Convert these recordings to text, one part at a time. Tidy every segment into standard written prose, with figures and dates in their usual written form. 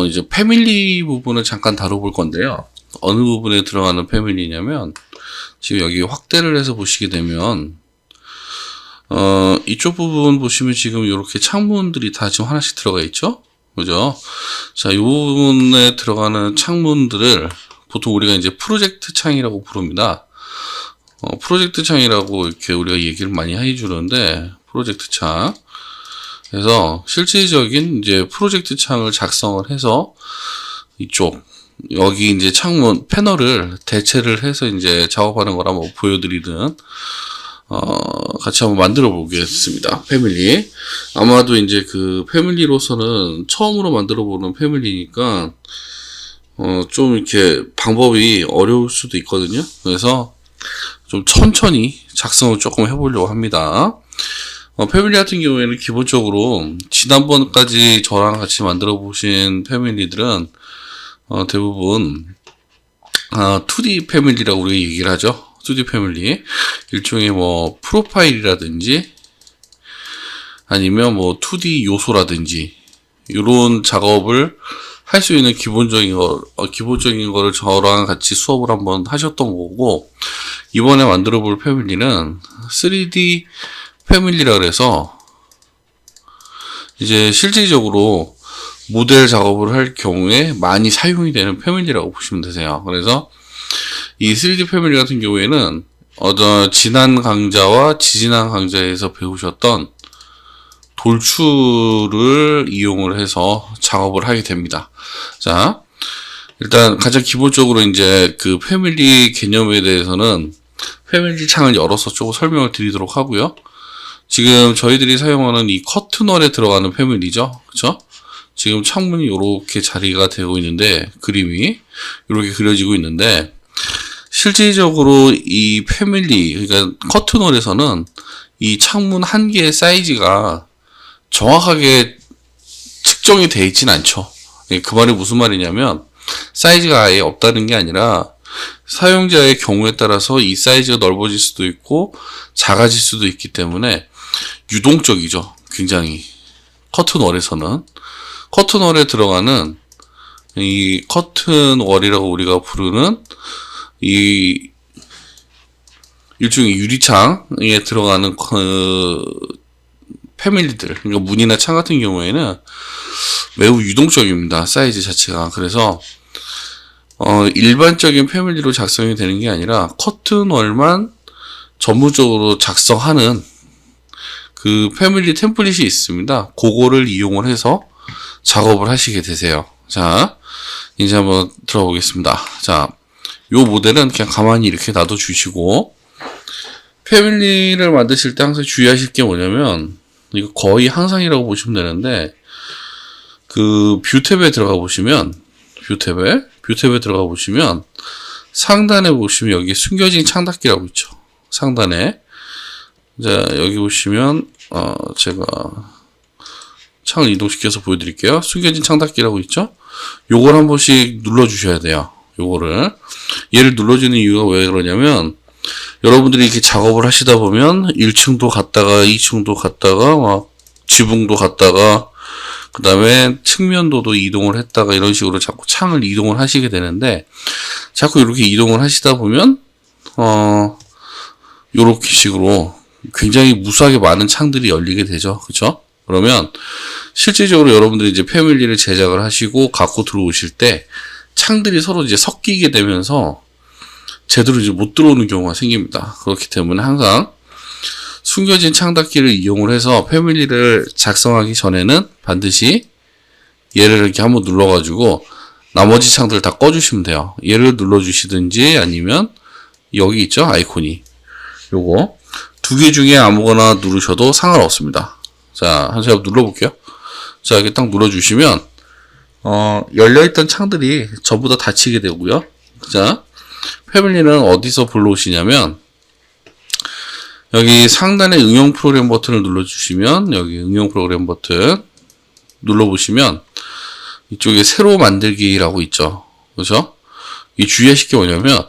이제 패밀리 부분을 잠깐 다뤄볼 건데요. 어느 부분에 들어가는 패밀리냐면, 지금 여기 확대를 해서 보시게 되면, 이쪽 부분 보시면 지금 이렇게 창문들이 다 지금 하나씩 들어가 있죠? 그죠? 자, 이 부분에 들어가는 창문들을 보통 우리가 이제 프로젝트 창이라고 부릅니다. 프로젝트 창이라고 이렇게 우리가 얘기를 많이 해주는데, 프로젝트 창. 그래서 실질적인 이제 프로젝트 창을 작성을 해서 이쪽, 여기 이제 창문 패널을 대체를 해서 이제 작업하는 걸 한번 보여드리든, 같이 한번 만들어 보겠습니다. 패밀리. 아마도 이제 그 패밀리로서는 처음으로 만들어 보는 패밀리니까, 좀 이렇게 방법이 어려울 수도 있거든요. 그래서 좀 천천히 작성을 조금 해보려고 합니다. 패밀리 같은 경우에는 기본적으로 지난번까지 저랑 같이 만들어 보신 패밀리들은 대부분 2D 패밀리라고 우리가 얘기를 하죠. 2D 패밀리. 일종의 뭐 프로파일이라든지 아니면 뭐 2D 요소라든지 이런 작업을 할 수 있는 기본적인 거를 저랑 같이 수업을 한번 하셨던 거고, 이번에 만들어 볼 패밀리는 3D 패밀리라 그래서 이제 실질적으로 모델 작업을 할 경우에 많이 사용이 되는 패밀리라고 보시면 되세요. 그래서 이 3D 패밀리 같은 경우에는 지난 강좌와 지지난 강좌에서 배우셨던 돌출을 이용을 해서 작업을 하게 됩니다. 자, 일단 가장 기본적으로 이제 그 패밀리 개념에 대해서는 패밀리 창을 열어서 조금 설명을 드리도록 하고요. 지금 저희들이 사용하는 이 커튼월에 들어가는 패밀리죠. 그쵸? 지금 창문이 이렇게 자리가 되고 있는데, 그림이 이렇게 그려지고 있는데, 실질적으로 이 패밀리, 그러니까 커튼월에서는 이 창문 한 개의 사이즈가 정확하게 측정이 되어 있진 않죠. 그 말이 무슨 말이냐면, 사이즈가 아예 없다는 게 아니라 사용자의 경우에 따라서 이 사이즈가 넓어질 수도 있고 작아질 수도 있기 때문에 유동적이죠. 굉장히. 커튼월에서는. 커튼월에 들어가는 이 커튼월이라고 우리가 부르는 이 일종의 유리창에 들어가는 패밀리들, 그러니까 문이나 창 같은 경우에는 매우 유동적입니다. 사이즈 자체가. 그래서 일반적인 패밀리로 작성이 되는 게 아니라 커튼월만 전문적으로 작성하는 그 패밀리 템플릿이 있습니다. 그거를 이용을 해서 작업을 하시게 되세요. 자, 이제 한번 들어보겠습니다. 자, 요 모델은 그냥 가만히 이렇게 놔둬 주시고, 패밀리를 만드실 때 항상 주의하실 게 뭐냐면, 이거 거의 항상이라고 보시면 되는데, 그 뷰 탭에 들어가 보시면, 뷰 탭에 들어가 보시면 상단에 보시면 여기 숨겨진 창닫기라고 있죠. 상단에. 자, 여기 보시면 제가 창을 이동시켜서 보여드릴게요. 숨겨진 창닫기라고 있죠. 요걸 한 번씩 눌러 주셔야 돼요. 요거를. 얘를 눌러주는 이유가 왜 그러냐면, 여러분들이 이렇게 작업을 하시다 보면 1층도 갔다가 2층도 갔다가 막 지붕도 갔다가 그 다음에 측면도도 이동을 했다가 이런 식으로 자꾸 창을 이동을 하시게 되는데, 자꾸 이렇게 이동을 하시다 보면 요렇게 식으로 굉장히 무수하게 많은 창들이 열리게 되죠. 그쵸? 그러면 실질적으로 여러분들이 이제 패밀리를 제작을 하시고 갖고 들어오실 때 창들이 서로 이제 섞이게 되면서 제대로 이제 못 들어오는 경우가 생깁니다. 그렇기 때문에 항상 숨겨진 창닫기를 이용을 해서 패밀리를 작성하기 전에는 반드시 얘를 이렇게 한번 눌러가지고 나머지 창들을 다 꺼주시면 돼요. 얘를 눌러주시든지 아니면 여기 있죠? 아이콘이. 요거 두 개 중에 아무거나 누르셔도 상관없습니다. 자, 한 번 눌러볼게요. 자, 이렇게 딱 눌러주시면 열려있던 창들이 전부 다 닫히게 되고요. 자, 패밀리는 어디서 불러오시냐면, 여기 상단에 응용 프로그램 버튼을 눌러주시면, 여기 응용 프로그램 버튼 눌러보시면 이쪽에 새로 만들기라고 있죠. 그죠? 이 주의하실 게 뭐냐면,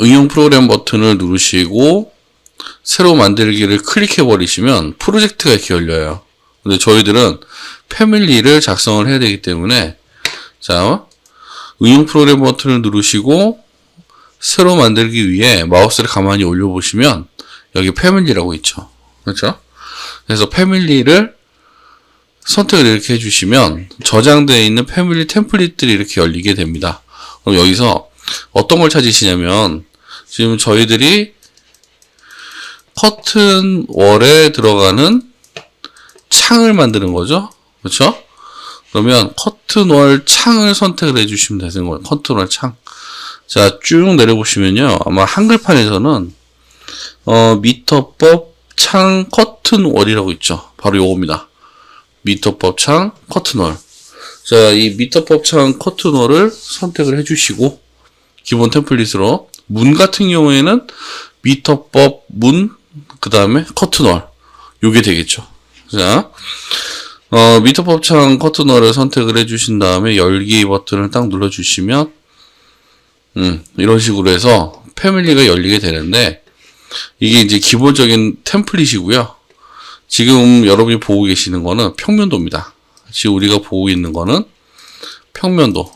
응용 프로그램 버튼을 누르시고 새로 만들기를 클릭해 버리시면 프로젝트가 이렇게 열려요. 근데 저희들은 패밀리를 작성을 해야 되기 때문에, 자, 응용 프로그램 버튼을 누르시고 새로 만들기 위해 마우스를 가만히 올려보시면 여기 패밀리라고 있죠. 그렇죠? 그래서 패밀리를 선택을 이렇게 해주시면 저장되어 있는 패밀리 템플릿들이 이렇게 열리게 됩니다. 그럼 여기서 어떤 걸 찾으시냐면, 지금 저희들이 커튼 월에 들어가는 창을 만드는 거죠. 그렇죠? 그러면 커튼 월 창을 선택을 해주시면 되는 거예요. 커튼 월 창. 자, 쭉 내려보시면요. 아마 한글판에서는 미터법 창 커튼 월이라고 있죠. 바로 요겁니다. 미터법 창 커튼 월. 자, 이 미터법 창 커튼 월을 선택을 해주시고, 기본 템플릿으로 문 같은 경우에는 미터법 문, 그 다음에 커튼 월, 요게 되겠죠. 자, 미터법 창 커튼 월을 선택을 해주신 다음에 열기 버튼을 딱 눌러주시면 이런 식으로 해서 패밀리가 열리게 되는데, 이게 이제 기본적인 템플릿이고요. 지금 여러분이 보고 계시는 거는 평면도입니다. 지금 우리가 보고 있는 거는 평면도.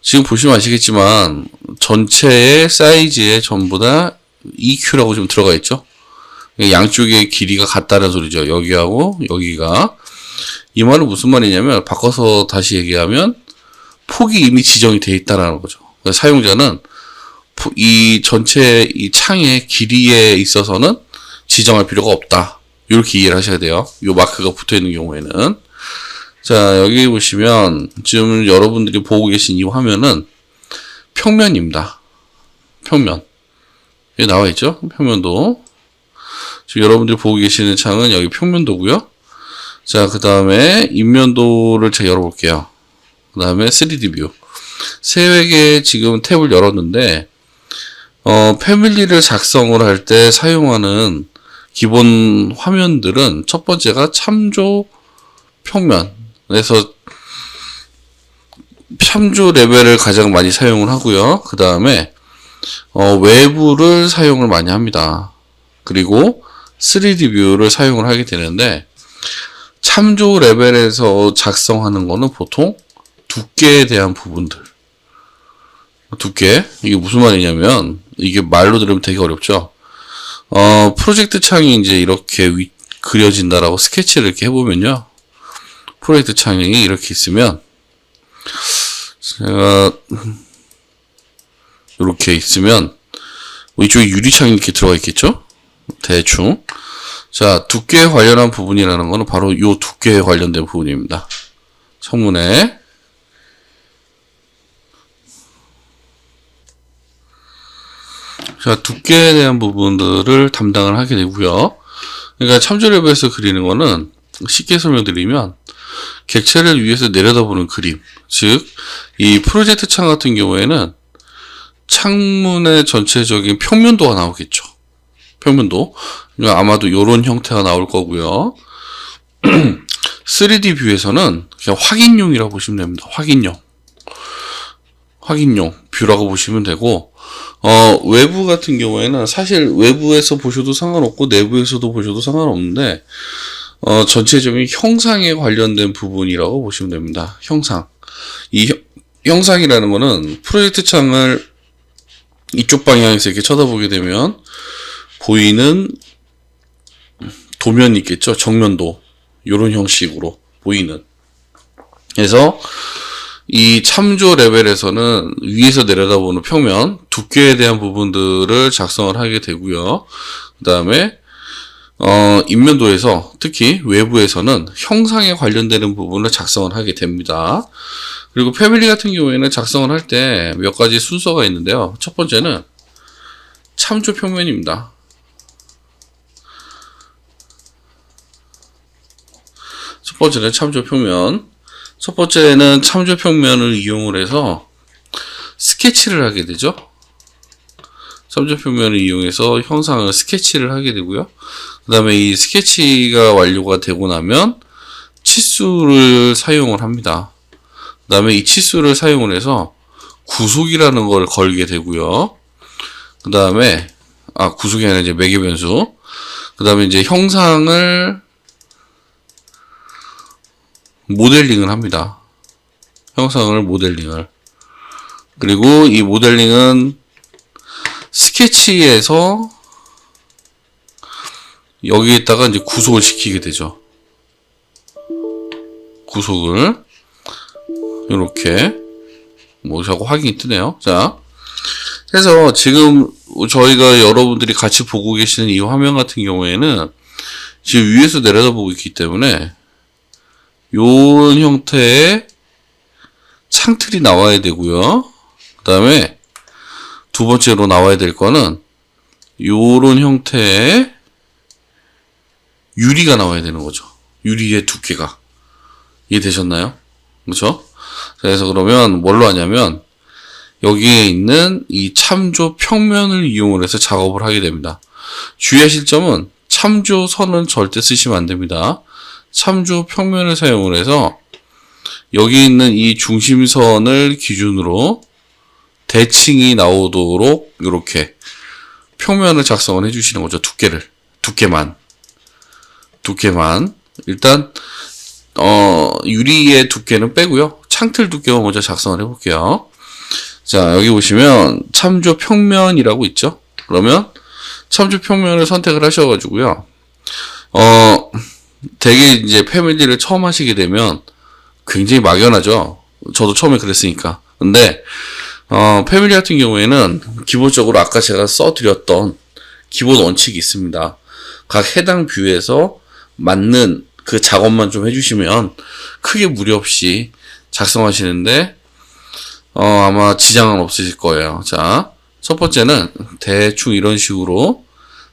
지금 보시면 아시겠지만 전체의 사이즈에 전부 다 EQ라고 좀 들어가 있죠. 양쪽의 길이가 같다는 소리죠. 여기하고 여기가. 이 말은 무슨 말이냐면, 바꿔서 다시 얘기하면 폭이 이미 지정이 되어 있다는 거죠. 그러니까 사용자는 이 전체 이 창의 길이에 있어서는 지정할 필요가 없다. 이렇게 이해를 하셔야 돼요. 이 마크가 붙어 있는 경우에는. 자, 여기 보시면 지금 여러분들이 보고 계신 이 화면은 평면입니다. 평면. 여기 나와 있죠? 평면도. 지금 여러분들이 보고 계시는 창은 여기 평면도고요. 자, 그 다음에 인면도를 제가 열어볼게요. 그 다음에 3D 뷰. 세 개의 지금 탭을 열었는데, 패밀리를 작성을 할 때 사용하는 기본 화면들은 첫 번째가 참조 평면. 그래서 참조 레벨을 가장 많이 사용을 하고요. 그 다음에 외부를 사용을 많이 합니다. 그리고 3D 뷰를 사용을 하게 되는데, 참조 레벨에서 작성하는 거는 보통 두께에 대한 부분들. 두께. 이게 무슨 말이냐면, 이게 말로 들으면 되게 어렵죠. 프로젝트 창이 이제 이렇게 그려진다라고 스케치를 이렇게 해보면요. 프로젝트 창이 이렇게 있으면, 제가, 이렇게 있으면, 이쪽에 유리창이 이렇게 들어가 있겠죠? 대충. 자, 두께에 관련한 부분이라는 거는 바로 이 두께에 관련된 부분입니다. 창문에. 자, 두께에 대한 부분들을 담당을 하게 되고요. 그러니까 참조 레벨에서 그리는 거는 쉽게 설명드리면 객체를 위에서 내려다보는 그림. 즉, 이 프로젝트 창 같은 경우에는 창문의 전체적인 평면도가 나오겠죠. 평면도. 그러니까 아마도 이런 형태가 나올 거고요. 3D 뷰에서는 그냥 확인용이라고 보시면 됩니다. 확인용 뷰라고 보시면 되고, 외부 같은 경우에는 사실 외부에서 보셔도 상관없고 내부에서도 보셔도 상관없는데, 전체적인 형상에 관련된 부분이라고 보시면 됩니다. 형상. 이 형상이라는 거는 프로젝트 창을 이쪽 방향에서 이렇게 쳐다보게 되면 보이는 도면이 있겠죠. 정면도. 이런 형식으로 보이는. 그래서 이 참조 레벨에서는 위에서 내려다보는 평면, 두께에 대한 부분들을 작성을 하게 되고요. 그 다음에 인면도에서 특히 외부에서는 형상에 관련되는 부분을 작성을 하게 됩니다. 그리고 패밀리 같은 경우에는 작성을 할 때 몇 가지 순서가 있는데요. 첫 번째는 참조 평면입니다. 첫 번째는 참조 평면. 첫 번째는 참조 평면을 이용을 해서 스케치를 하게 되죠. 참조 평면을 이용해서 형상을 스케치를 하게 되고요. 그 다음에 이 스케치가 완료가 되고 나면 치수를 사용을 합니다. 그 다음에 이 치수를 사용을 해서 구속이라는 걸 걸게 되고요. 그 다음에 구속이 아니라 이제 매개 변수. 그 다음에 이제 형상을 모델링을 합니다. 형상을 모델링을. 그리고 이 모델링은 스케치에서 여기에다가 이제 구속을 시키게 되죠. 구속을 이렇게 뭐 자꾸 확인이 뜨네요. 자, 그래서 지금 저희가 여러분들이 같이 보고 계시는 이 화면 같은 경우에는 지금 위에서 내려다보고 있기 때문에 요런 형태의 창틀이 나와야 되고요. 그 다음에 두 번째로 나와야 될 거는 요런 형태의 유리가 나와야 되는 거죠. 유리의 두께가. 이해되셨나요? 그렇죠? 그래서 그러면 뭘로 하냐면 여기에 있는 이 참조 평면을 이용을 해서 작업을 하게 됩니다. 주의하실 점은 참조선은 절대 쓰시면 안 됩니다. 참조 평면을 사용을 해서 여기 있는 이 중심선을 기준으로 대칭이 나오도록 이렇게 평면을 작성을 해주시는 거죠. 두께만 일단 유리의 두께는 빼고요. 창틀 두께만 먼저 작성을 해볼게요. 자, 여기 보시면 참조 평면이라고 있죠. 그러면 참조 평면을 선택을 하셔가지고요. 되게 이제 패밀리를 처음 하시게 되면 굉장히 막연하죠. 저도 처음에 그랬으니까. 근데 패밀리 같은 경우에는 기본적으로 아까 제가 써드렸던 기본 원칙이 있습니다. 각 해당 뷰에서 맞는 그 작업만 좀 해주시면 크게 무리 없이 작성하시는데 아마 지장은 없으실 거예요. 자, 첫 번째는 대충 이런 식으로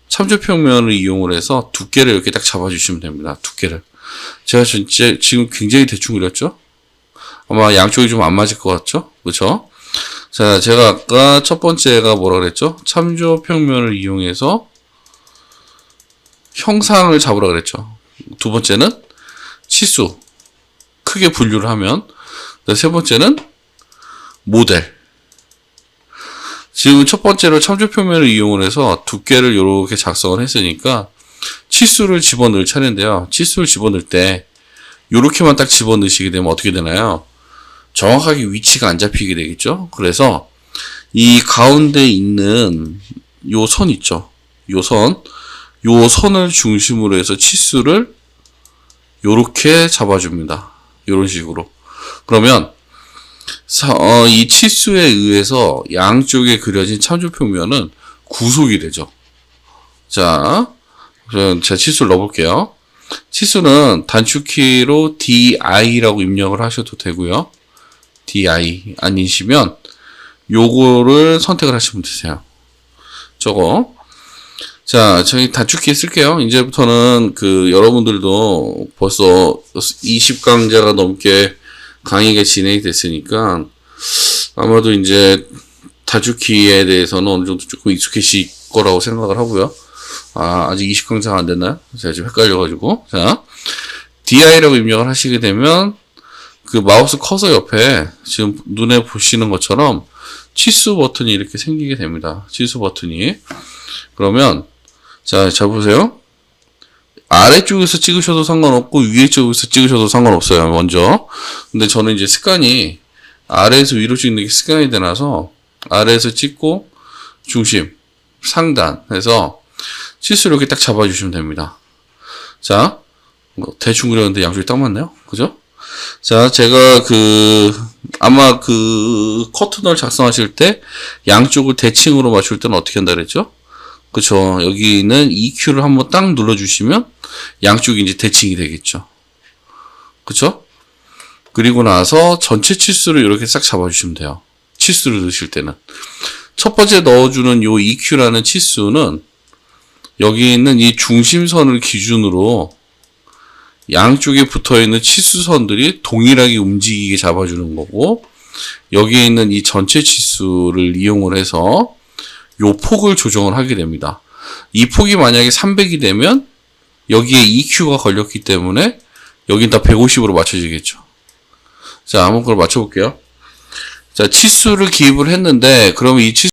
참조 평면을 이용을 해서 두께를 이렇게 딱 잡아주시면 됩니다. 두께를. 제가 진짜 지금 굉장히 대충 그렸죠? 아마 양쪽이 좀 안 맞을 것 같죠? 그렇죠? 자, 제가 아까 첫 번째가 뭐라 그랬죠? 참조 평면을 이용해서 형상을 잡으라 그랬죠. 두 번째는 치수. 크게 분류를 하면. 세 번째는 모델. 지금 첫 번째로 참조 평면을 이용을 해서 두께를 이렇게 작성을 했으니까 치수를 집어넣을 차례인데요. 치수를 집어넣을 때 이렇게만 딱 집어넣으시게 되면 어떻게 되나요? 정확하게 위치가 안 잡히게 되겠죠. 그래서 이 가운데 있는 요 선 있죠. 요 선을 중심으로 해서 치수를 요렇게 잡아줍니다. 요런 식으로. 그러면 이 치수에 의해서 양쪽에 그려진 참조평면은 구속이 되죠. 자, 그럼 제가 치수를 넣어볼게요. 치수는 단축키로 DI라고 입력을 하셔도 되고요. DI 아니시면 요거를 선택을 하시면 되세요. 저거. 자, 저희 단축키 쓸게요. 이제부터는 여러분들도 벌써 20강좌가 넘게 강의가 진행이 됐으니까 아마도 이제 단축키에 대해서는 어느 정도 조금 익숙해질 거라고 생각을 하고요. 아직 20강좌가 안 됐나요? 제가 지금 헷갈려가지고. 자, DI라고 입력을 하시게 되면 그 마우스 커서 옆에 지금 눈에 보시는 것처럼 치수 버튼이 이렇게 생기게 됩니다. 치수 버튼이. 그러면 자, 잘 보세요. 아래쪽에서 찍으셔도 상관없고 위에 쪽에서 찍으셔도 상관없어요. 먼저. 근데 저는 이제 습관이 아래에서 위로 찍는 게 습관이 되나서 아래에서 찍고 중심, 상단 해서 치수를 이렇게 딱 잡아주시면 됩니다. 자, 대충 그렸는데 양쪽이 딱 맞네요. 그죠? 자, 제가 아마 커튼을 작성하실 때 양쪽을 대칭으로 맞출 때는 어떻게 한다 그랬죠? 그쵸. 여기 있는 EQ를 한번 딱 눌러주시면 양쪽이 이제 대칭이 되겠죠. 그쵸? 그리고 나서 전체 치수를 이렇게 싹 잡아주시면 돼요. 치수를 넣으실 때는. 첫 번째 넣어주는 요 EQ라는 치수는 여기 있는 이 중심선을 기준으로 양쪽에 붙어있는 치수선들이 동일하게 움직이게 잡아주는 거고, 여기에 있는 이 전체 치수를 이용을 해서 요 폭을 조정을 하게 됩니다. 이 폭이 만약에 300이 되면 여기에 EQ가 걸렸기 때문에 여긴 다 150으로 맞춰지겠죠. 자, 한번 그걸 맞춰볼게요. 자, 치수를 기입을 했는데 그러면 이 치수